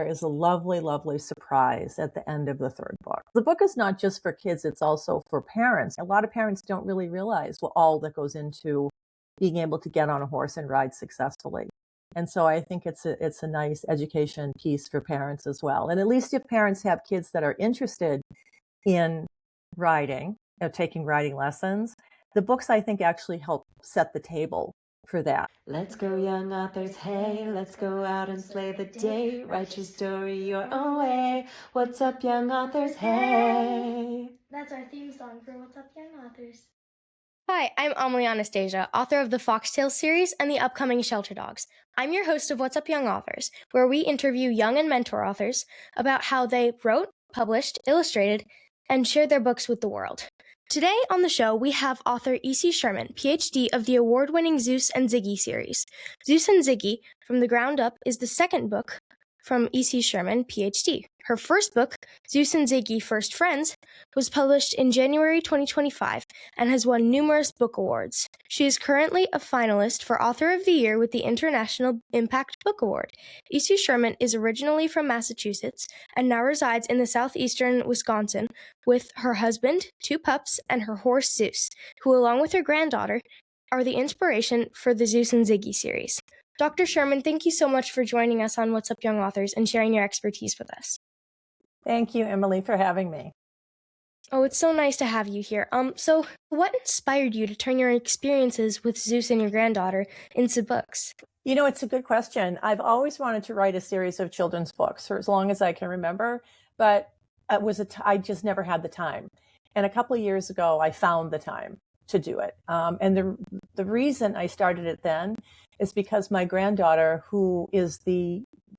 is a lovely, lovely surprise at the end of the third book. The book is not just for kids, it's also for parents. A lot of parents don't really realize all that goes into being able to get on a horse and ride successfully. And so I think it's a nice education piece for parents as well. And at least if parents have kids that are interested in riding, taking riding lessons, the books I think actually help set the table for that. Let's go, young authors, hey, let's go out and slay the day. Write your story your own way. What's up, young authors, hey? That's our theme song for What's Up, Young Authors. Hi, I'm Amelie Anastasia, author of the Foxtail series and the upcoming Shelter Dogs. I'm your host of What's Up, Young Authors, where we interview young and mentor authors about how they wrote, published, illustrated, and shared their books with the world. Today on the show, we have author E.C. Sherman, PhD of the award-winning Zeus and Ziggy series. Zeus and Ziggy, From the Ground Up, is the second book from E.C. Sherman, PhD. Her first book, Zeus and Ziggy, First Friends, was published in January 2025 and has won numerous book awards. She is currently a finalist for Author of the Year with the International Impact Book Award. E.C. Sherman is originally from Massachusetts and now resides in the Southeastern Wisconsin with her husband, 2 pups, and her horse Zeus, who, along with her granddaughter, are the inspiration for the Zeus and Ziggy series. Dr. Sherman, thank you so much for joining us on What's Up, Young Authors and sharing your expertise with us. Thank you, Emily, for having me. Oh, it's so nice to have you here. So what inspired you to turn your experiences with Zeus and your granddaughter into books? You know, it's a good question. I've always wanted to write a series of children's books for as long as I can remember, but I just never had the time. And a couple of years ago, I found the time to do it. And the reason I started it then is because my granddaughter, who is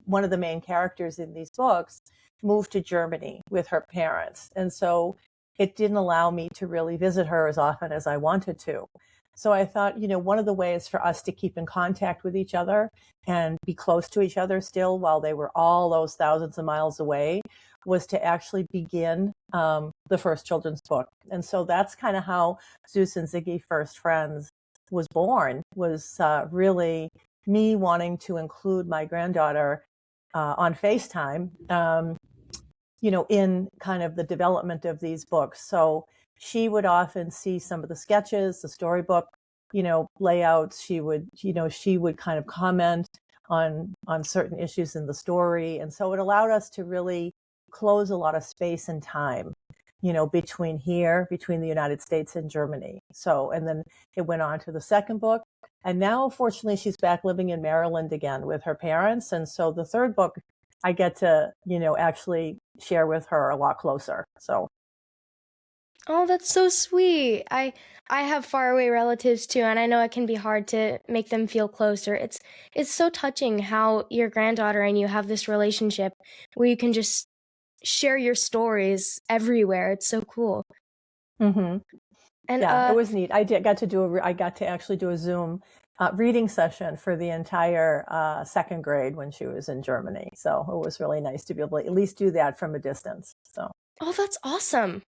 one of the main characters in these books, moved to Germany with her parents. And so it didn't allow me to really visit her as often as I wanted to. So I thought, one of the ways for us to keep in contact with each other and be close to each other still while they were all those thousands of miles away was to actually begin the first children's book. And so that's kind of how Zeus and Ziggy First Friends was born, was really me wanting to include my granddaughter on FaceTime, in kind of the development of these books. So she would often see some of the sketches, the storybook, layouts. She would kind of comment on certain issues in the story. And so it allowed us to really close a lot of space and time, between the United States and Germany. So, and then it went on to the second book. And now, fortunately, she's back living in Maryland again with her parents. And so the third book, I get to, actually share with her a lot closer. So. Oh, that's so sweet. I have faraway relatives too, and I know it can be hard to make them feel closer. It's so touching how your granddaughter and you have this relationship where you can just share your stories everywhere. It's so cool. Mm-hmm. And yeah, it was neat. I got to actually do a Zoom reading session for the entire second grade when she was in Germany. So it was really nice to be able to at least do that from a distance. So. Oh, that's awesome.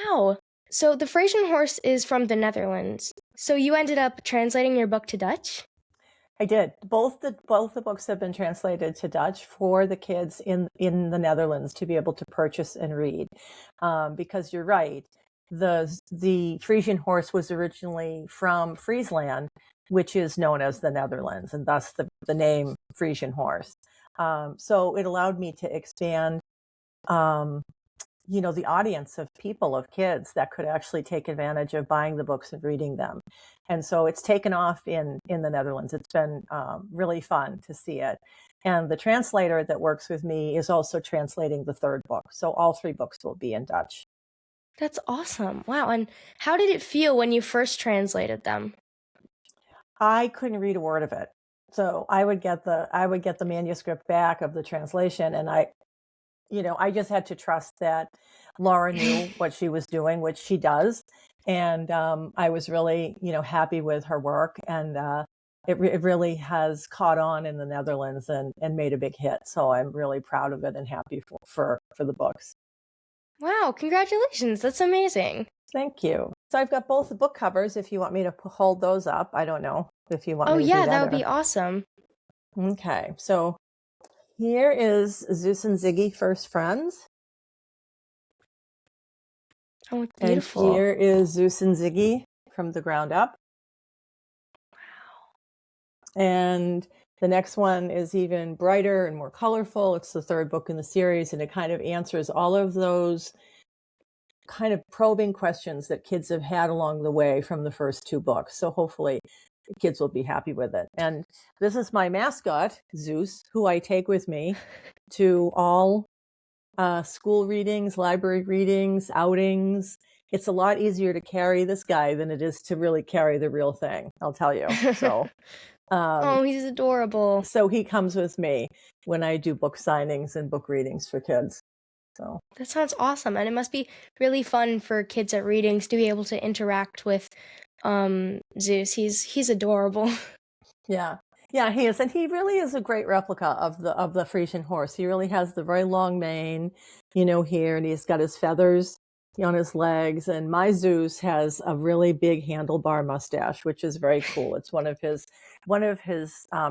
Wow. So the Friesian horse is from the Netherlands. So you ended up translating your book to Dutch? I did. Both the books have been translated to Dutch for the kids in the Netherlands to be able to purchase and read. Because you're right, the Friesian horse was originally from Friesland, which is known as the Netherlands, and thus the name Friesian horse. So it allowed me to expand, the audience of people, of kids that could actually take advantage of buying the books and reading them. And so it's taken off in the Netherlands. It's been really fun to see it. And the translator that works with me is also translating the third book. So all 3 books will be in Dutch. That's awesome. Wow. And how did it feel when you first translated them? I couldn't read a word of it. So I would get the manuscript back of the translation, and I just had to trust that Laura knew what she was doing, which she does. And I was really, happy with her work. And it really has caught on in the Netherlands and made a big hit. So I'm really proud of it and happy for the books. Wow, congratulations. That's amazing. Thank you. So I've got both the book covers if you want me to hold those up. I don't know if you want me to do that. Oh, yeah, that would be awesome. Okay. So Here is Zeus and Ziggy, first friends. Oh, it's beautiful. And here is Zeus and Ziggy from the ground up. Wow. And the next one is even brighter and more colorful. It's the third book in the series, and it kind of answers all of those kind of probing questions that kids have had along the way from the first two books. So hopefully the kids will be happy with it. And this is my mascot, Zeus, who I take with me to all school readings, library readings, outings. It's a lot easier to carry this guy than it is to really carry the real thing, I'll tell you. So, oh, he's adorable. So he comes with me when I do book signings and book readings for kids. So that sounds awesome. And it must be really fun for kids at readings to be able to interact with Zeus. He's adorable. Yeah. Yeah, he is. And he really is a great replica of the Friesian horse. He really has the very long mane, here, and he's got his feathers on his legs. And my Zeus has a really big handlebar mustache, which is very cool. It's one of his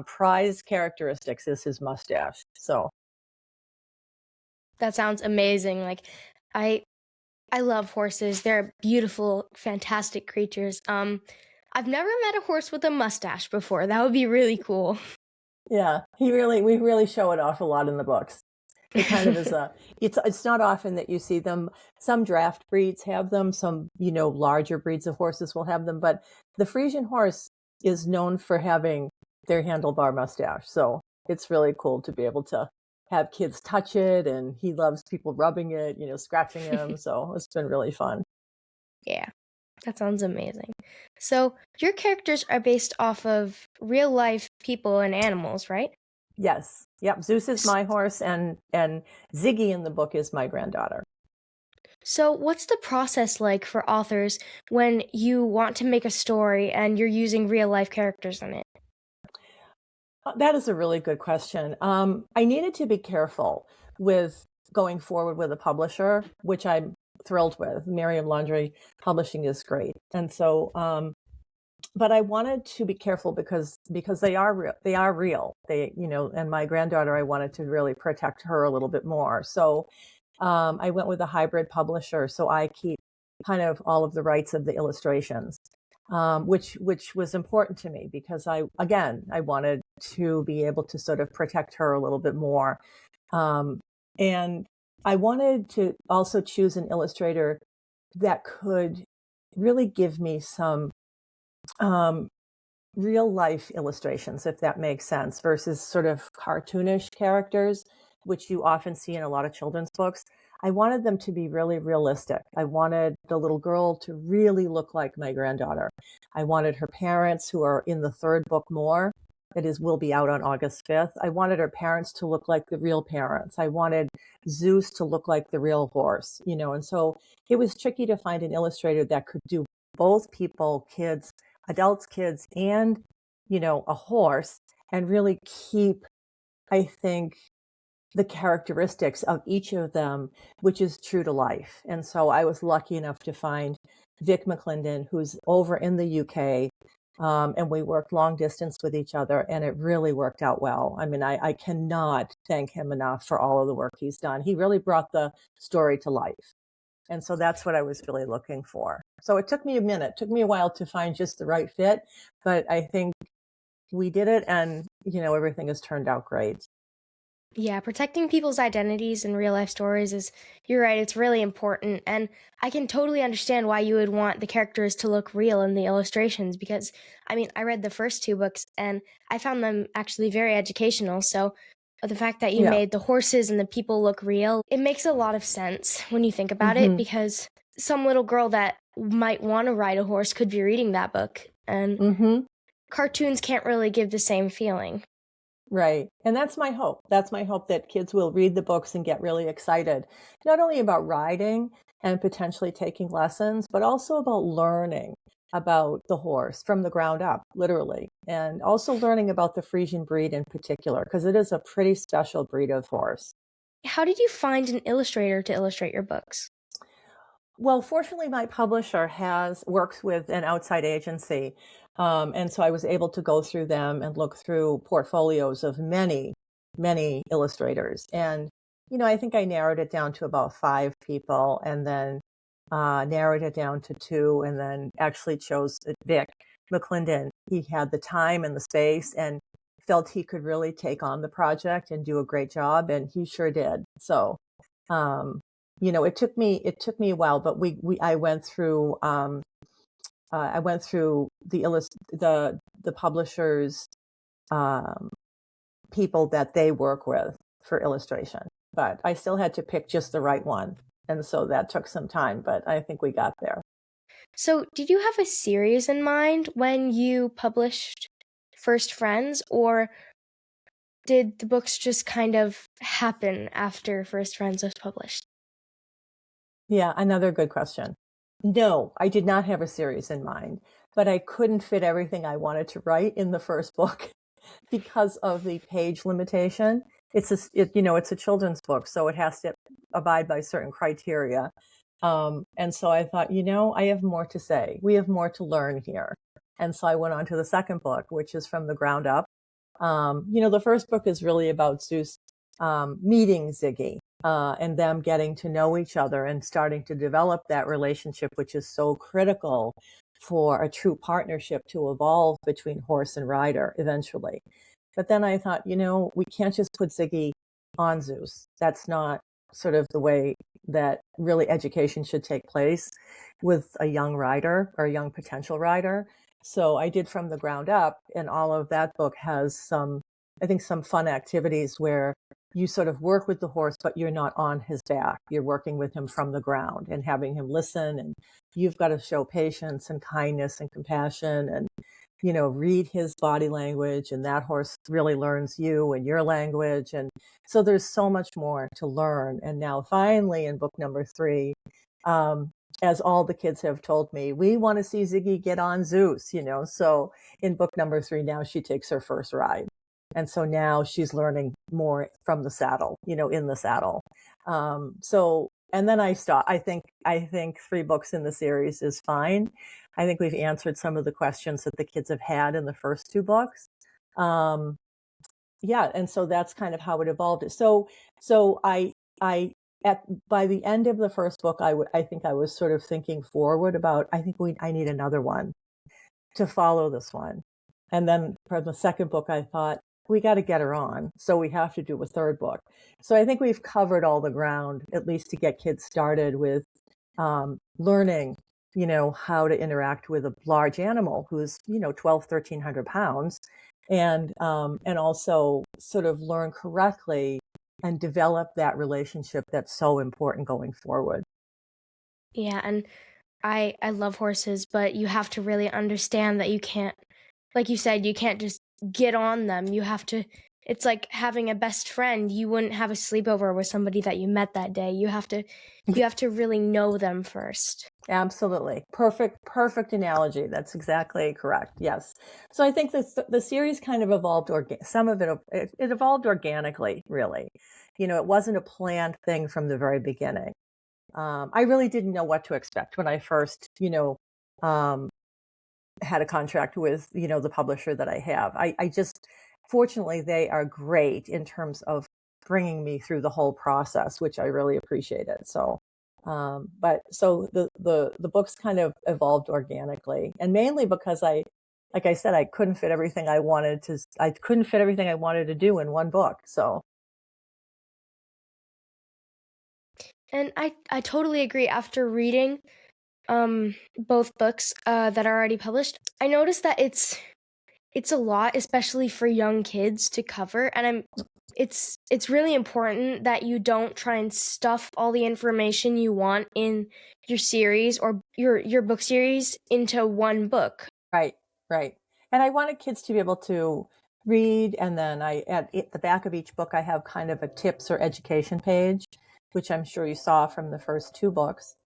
prized characteristics is his mustache. So that sounds amazing. Like I love horses. They're beautiful, fantastic creatures. I've never met a horse with a mustache before. That would be really cool. Yeah, we really show it off a lot in the books. It kind of is it's not often that you see them. Some draft breeds have them, some, larger breeds of horses will have them, but the Friesian horse is known for having their handlebar mustache. So it's really cool to be able to have kids touch it, and he loves people rubbing it, scratching him. So it's been really fun. Yeah. That sounds amazing. So your characters are based off of real life people and animals, right? Yes. Yep. Zeus is my horse, and Ziggy in the book is my granddaughter. So what's the process like for authors when you want to make a story and you're using real life characters in it? That is a really good question. I needed to be careful with going forward with a publisher, which I'm thrilled with. Merriam Laundry Publishing is great. And so, but I wanted to be careful because they are real. And my granddaughter, I wanted to really protect her a little bit more. So, I went with a hybrid publisher. So I keep kind of all of the rights of the illustrations, which was important to me because I wanted to be able to sort of protect her a little bit more. And I wanted to also choose an illustrator that could really give me some real life illustrations, if that makes sense, versus sort of cartoonish characters, which you often see in a lot of children's books. I wanted them to be really realistic. I wanted the little girl to really look like my granddaughter. I wanted her parents, who are in the third book more, will be out on August 5th. I wanted her parents to look like the real parents. I wanted Zeus to look like the real horse, and so it was tricky to find an illustrator that could do both people, kids, adults, kids, and, a horse, and really keep, I think, the characteristics of each of them, which is true to life. And so I was lucky enough to find Vic McClendon, who's over in the UK, and we worked long distance with each other, and it really worked out well. I mean, I cannot thank him enough for all of the work he's done. He really brought the story to life. And so that's what I was really looking for. So it took me a minute, took me a while to find just the right fit, but I think we did it, and, everything has turned out great. Yeah, protecting people's identities in real life stories is, you're right, it's really important. And I can totally understand why you would want the characters to look real in the illustrations because, I read the first two books and I found them actually very educational. So the fact that you made the horses and the people look real, it makes a lot of sense when you think about it, because some little girl that might want to ride a horse could be reading that book. And cartoons can't really give the same feeling. Right. And that's my hope. That's my hope, that kids will read the books and get really excited, not only about riding and potentially taking lessons, but also about learning about the horse from the ground up, literally, and also learning about the Friesian breed in particular, because it is a pretty special breed of horse. How did you find an illustrator to illustrate your books? Well, fortunately, my publisher works with an outside agency. And so I was able to go through them and look through portfolios of many many illustrators. And, I think I narrowed it down to about 5 people, and then narrowed it down to 2, and then actually chose Vic McClendon. He had the time and the space and felt he could really take on the project and do a great job, and he sure did. So, it took me a while, but I went through the publishers, people that they work with for illustration, but I still had to pick just the right one. And so that took some time, but I think we got there. So did you have a series in mind when you published First Friends, or did the books just kind of happen after First Friends was published? Yeah, another good question. No, I did not have a series in mind, but I couldn't fit everything I wanted to write in the first book because of the page limitation. It's a children's book, so it has to abide by certain criteria. And so I thought, I have more to say. We have more to learn here. And so I went on to the second book, which is from the ground up. The first book is really about Zeus meeting Ziggy, and them getting to know each other and starting to develop that relationship, which is so critical for a true partnership to evolve between horse and rider eventually. But then I thought, we can't just put Ziggy on Zeus. That's not sort of the way that really education should take place with a young rider or a young potential rider. So I did from the ground up, and all of that book has some fun activities where you sort of work with the horse, but you're not on his back. You're working with him from the ground and having him listen, and you've got to show patience and kindness and compassion and, read his body language, and that horse really learns you and your language. And so there's so much more to learn. And now finally in book number 3, as all the kids have told me, we want to see Ziggy get on Zeus, so in book number 3, now she takes her first ride. And so now she's learning more from the saddle, in the saddle. And then I stopped. I think 3 books in the series is fine. I think we've answered some of the questions that the kids have had in the first 2 books. And so that's kind of how it evolved. So by the end of the first book, I think I was sort of thinking forward about, I need another one to follow this one. And then for the second book, I thought, we got to get her on, so we have to do a third book. So I think we've covered all the ground, at least to get kids started with learning, how to interact with a large animal who's, 1,200-1,300 pounds, and also sort of learn correctly and develop that relationship that's so important going forward. Yeah, and I love horses, but you have to really understand that you can't, like you said, you can't just get on them. You have to, it's like having a best friend. You wouldn't have a sleepover with somebody that you met that day. You have to really know them first. Absolutely. Perfect analogy. That's exactly correct. Yes. So I think the series kind of evolved, some of it evolved organically, really. It wasn't a planned thing from the very beginning. I really didn't know what to expect when I first, had a contract with, the publisher that I have. I just, fortunately, they are great in terms of bringing me through the whole process, which I really appreciated. So, the books kind of evolved organically, and mainly because like I said, I couldn't fit everything I wanted to do in one book. So. And I totally agree. After reading both books that are already published, I noticed that it's a lot, especially for young kids, to cover, and it's really important that you don't try and stuff all the information you want in your series or your book series into one book. Right. And I wanted kids to be able to read, and then at the back of each book I have kind of a tips or education page, which I'm sure you saw from the first 2 books.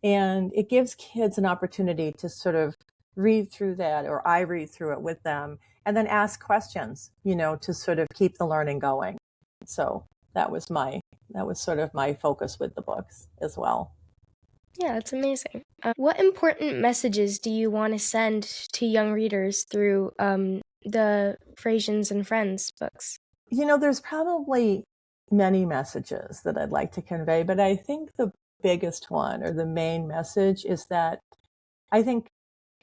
And it gives kids an opportunity to sort of read through that, or I read through it with them, and then ask questions, to sort of keep the learning going. So that was sort of my focus with the books as well. Yeah, that's amazing. What important messages do you want to send to young readers through the Friesians and Friends books? There's probably many messages that I'd like to convey, but I think the biggest one or the main message is that I think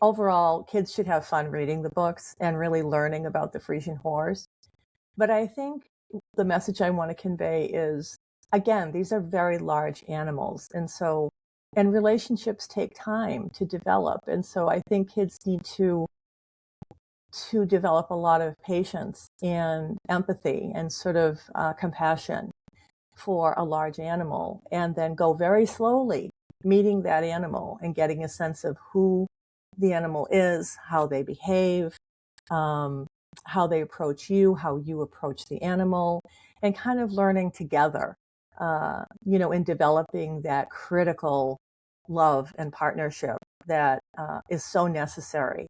overall kids should have fun reading the books and really learning about the Friesian horse. But I think the message I want to convey is, again, these are very large animals. And relationships take time to develop. And so I think kids need to develop a lot of patience and empathy and sort of compassion for a large animal, and then go very slowly meeting that animal and getting a sense of who the animal is, how they behave, how they approach you, how you approach the animal, and kind of learning together, in developing that critical love and partnership that is so necessary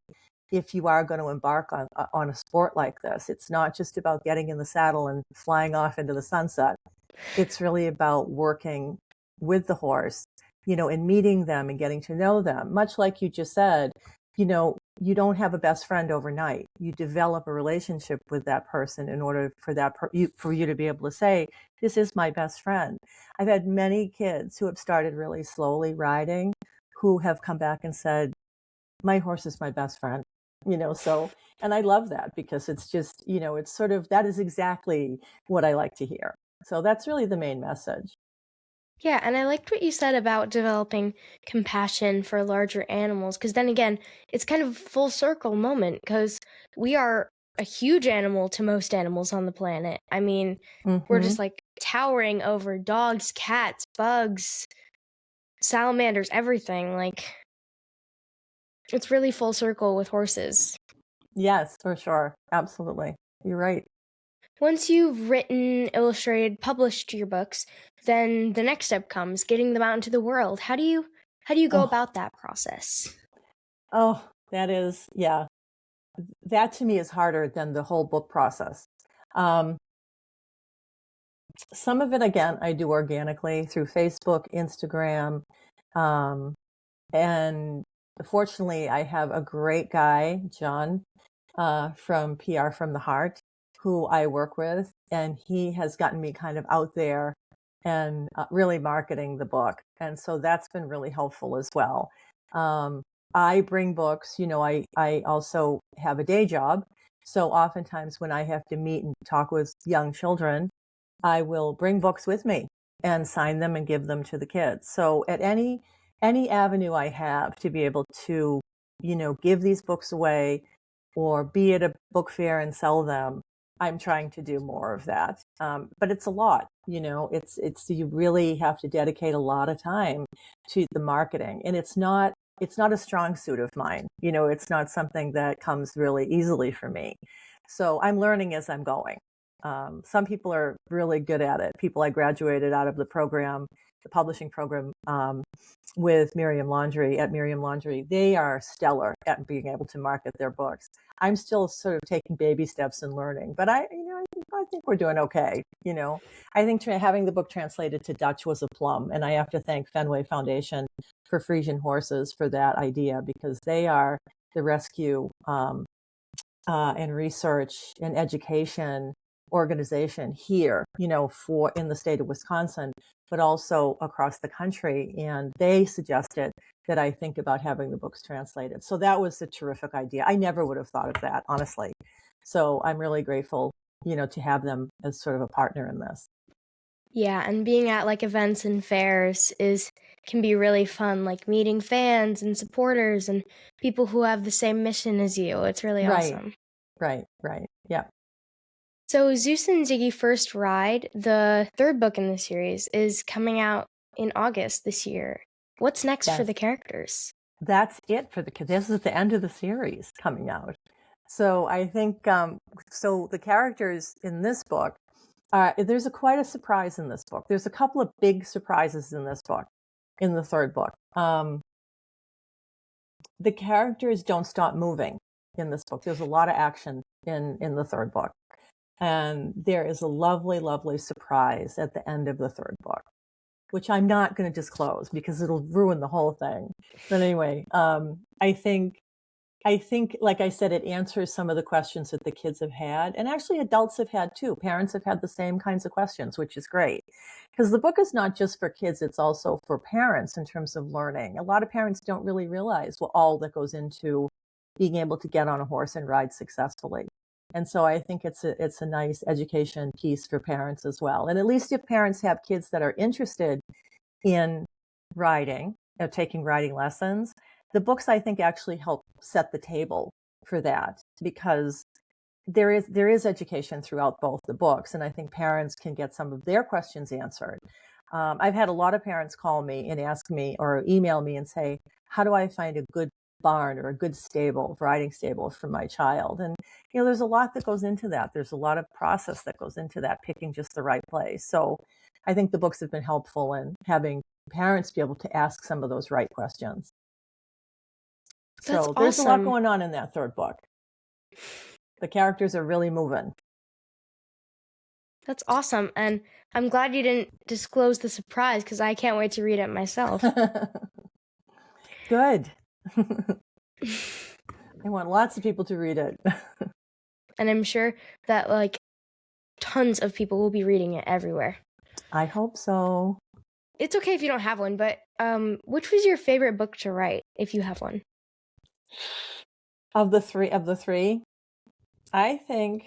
if you are going to embark on a sport like this. It's not just about getting in the saddle and flying off into the sunset. It's really about working with the horse, and meeting them and getting to know them. Much like you just said, you don't have a best friend overnight. You develop a relationship with that person in order for you to be able to say, this is my best friend. I've had many kids who have started really slowly riding who have come back and said, my horse is my best friend. And I love that, because it's just, it's sort of, that is exactly what I like to hear. So that's really the main message. Yeah, and I liked what you said about developing compassion for larger animals, because then again, it's kind of a full circle moment, because we are a huge animal to most animals on the planet. I mean, we're just like towering over dogs, cats, bugs, salamanders, everything. Like, it's really full circle with horses. Yes, for sure. Absolutely. You're right. Once you've written, illustrated, published your books, then the next step comes getting them out into the world. How do you go about that process? Oh, that is, yeah. That to me is harder than the whole book process. Some of it, again, I do organically through Facebook, Instagram, and fortunately, I have a great guy, John, from PR from the Heart, who I work with, and he has gotten me kind of out there and really marketing the book. And so that's been really helpful as well. I bring books, I also have a day job. So oftentimes when I have to meet and talk with young children, I will bring books with me and sign them and give them to the kids. So at any avenue I have to be able to, give these books away or be at a book fair and sell them, I'm trying to do more of that. But it's a lot, you really have to dedicate a lot of time to the marketing, and it's not a strong suit of mine. It's not something that comes really easily for me. So I'm learning as I'm going. Some people are really good at it. People I graduated out of the publishing program with Miriam Laundrie at Miriam Laundrie, they are stellar at being able to market their books. I'm still sort of taking baby steps and learning, but I think we're doing okay. I think having the book translated to Dutch was a plum, and I have to thank Fenway Foundation for Friesian horses for that idea, because they are the rescue and research and education organization here, for in the state of Wisconsin, but also across the country. And they suggested that I think about having the books translated. So that was a terrific idea. I never would have thought of that, honestly. So I'm really grateful, to have them as sort of a partner in this. Yeah, and being at like events and fairs can be really fun, like meeting fans and supporters and people who have the same mission as you. It's really awesome. Right. Yeah. So Zeus and Ziggy First Ride, the third book in the series, is coming out in August this year. What's next for the characters? That's it for this is the end of the series coming out. So I think, so the characters in this book, there's quite a surprise in this book. There's a couple of big surprises in this book, in the third book. The characters don't stop moving in this book. There's a lot of action in the third book. And there is a lovely, lovely surprise at the end of the third book, which I'm not going to disclose because it'll ruin the whole thing. But anyway, I think I think, like I said, it answers some of the questions that the kids have had. And actually, adults have had too. Parents have had the same kinds of questions, which is great. Because the book is not just for kids, it's also for parents in terms of learning. A lot of parents don't really realize all that goes into being able to get on a horse and ride successfully. And so I think it's a nice education piece for parents as well. And at least if parents have kids that are interested in riding, taking riding lessons, the books, I think, actually help set the table for that, because there is education throughout both the books, and I think parents can get some of their questions answered. I've had a lot of parents call me and ask me or email me and say, how do I find a good barn or a good stable, riding stable for my child? And, there's a lot that goes into that. There's a lot of process that goes into that, picking just the right place. So I think the books have been helpful in having parents be able to ask some of those right questions. That's So there's a lot awesome. going on in that third book. The characters are really moving. That's awesome. And I'm glad you didn't disclose the surprise, because I can't wait to read it myself. Good. I want lots of people to read it. And I'm sure that tons of people will be reading it everywhere. I hope so. It's okay if you don't have one, but which was your favorite book to write, if you have one? Of the three, I think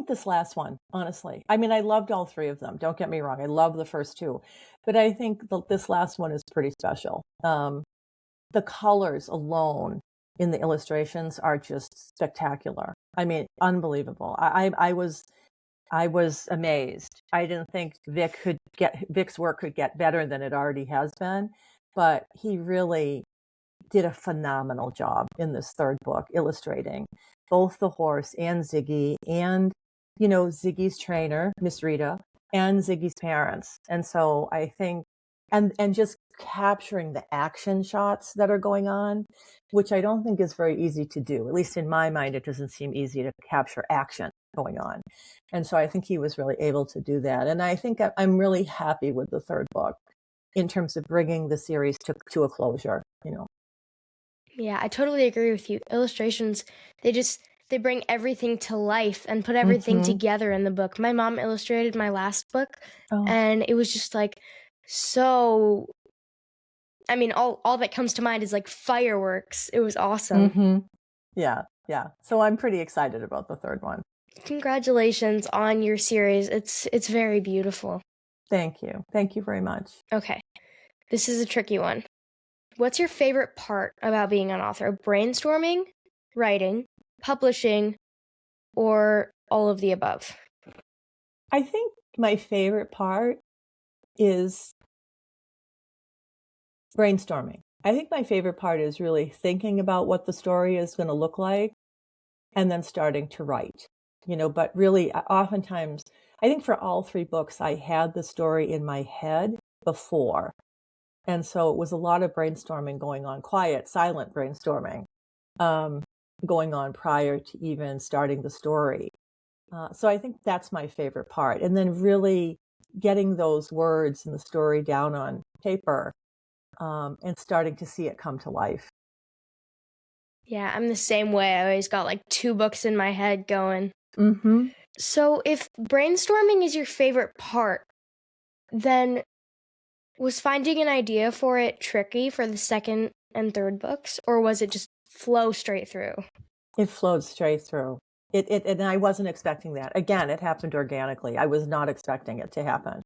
this last one, honestly. I mean, I loved all three of them. Don't get me wrong. I love the first two, but I think this last one is pretty special. The colors alone in the illustrations are just spectacular. I mean, unbelievable. I was amazed. I didn't think Vic's work could get better than it already has been, but he really did a phenomenal job in this third book, illustrating both the horse and Ziggy, and Ziggy's trainer, Miss Rita, and Ziggy's parents. And so I think, and just capturing the action shots that are going on, which I don't think is very easy to do. At least in my mind, it doesn't seem easy to capture action going on. And so I think he was really able to do that. And I think I'm really happy with the third book in terms of bringing the series to a closure, Yeah, I totally agree with you. Illustrations, they bring everything to life and put everything together in the book. My mom illustrated my last book, and it was just so, I mean, all that comes to mind is fireworks. It was awesome. Yeah. So I'm pretty excited about the third one. Congratulations on your series. It's very beautiful. Thank you. Thank you very much. Okay. This is a tricky one. What's your favorite part about being an author? Brainstorming, writing, publishing, or all of the above? I think my favorite part is brainstorming. I think my favorite part is really thinking about what the story is going to look like and then starting to write, but really oftentimes, I think for all three books, I had the story in my head before. And so it was a lot of brainstorming going on, quiet, silent brainstorming going on prior to even starting the story. So I think that's my favorite part. And then really getting those words in the story down on paper and starting to see it come to life. Yeah, I'm the same way. I always got 2 books in my head going. So if brainstorming is your favorite part, then was finding an idea for it tricky for the second and third books, or was it just flow straight through? It flowed straight through. And I wasn't expecting that. Again, it happened organically. I was not expecting it to happen.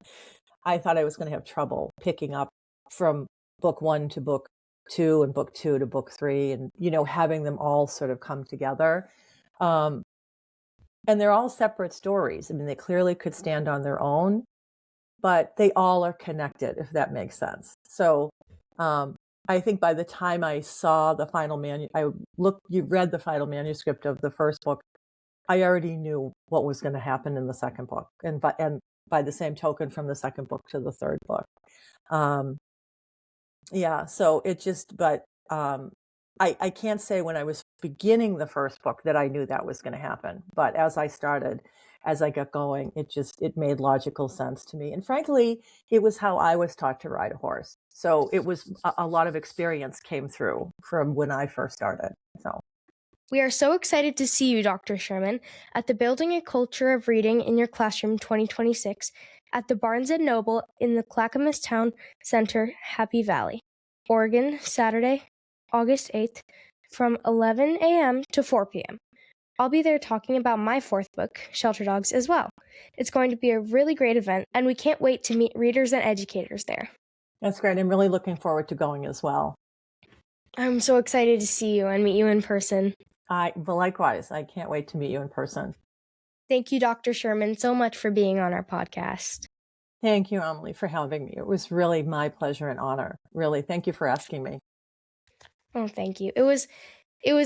I thought I was going to have trouble picking up from book 1 to book 2 and book 2 to book 3 and, having them all sort of come together. And they're all separate stories. I mean, they clearly could stand on their own, but they all are connected, if that makes sense. So I think by the time I saw the final you read the final manuscript of the first book, I already knew what was going to happen in the second book. And by the same token, from the second book to the third book. So it just, but I can't say when I was beginning the first book that I knew that was going to happen. But as I started, as I got going, it made logical sense to me. And frankly, it was how I was taught to ride a horse. So it was a lot of experience came through from when I first started. So We are so excited to see you, Dr. Sherman, at the Building a Culture of Reading in Your Classroom 2026 at the Barnes & Noble in the Clackamas Town Center, Happy Valley, Oregon, Saturday, August 8th, from 11 a.m. to 4 p.m. I'll be there talking about my fourth book, Shelter Dogs, as well. It's going to be a really great event, and we can't wait to meet readers and educators there. that's great. I'm really looking forward to going as well. I'm so excited to see you and meet you in person. Well, likewise, I can't wait to meet you in person. Thank you, Dr. Sherman, so much for being on our podcast. Thank you, Amelie, for having me. It was really my pleasure and honor. Really, thank you for asking me. Oh, thank you. It was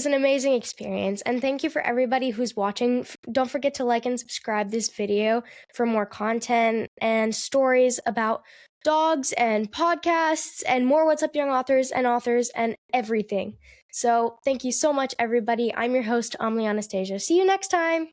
an amazing experience, and thank you for everybody who's watching. Don't forget to like and subscribe this video for more content and stories about dogs and podcasts and more What's Up Young Authors and everything. So thank you so much, everybody. I'm your host, Amelie Anastasia. See you next time.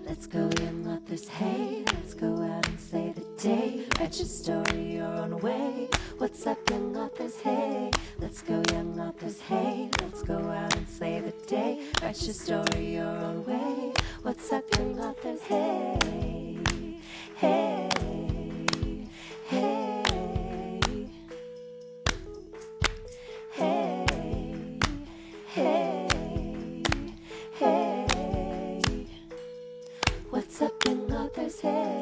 Let's go, young authors, hey, let's go out and slay the day. Write your story your own way. What's up, young authors, hey? Let's go, young authors, hey, let's go out and slay the day. Write your story your own way. What's up, young authors, hey, hey, hey, hey, hey, hey. What's up, young authors, hey?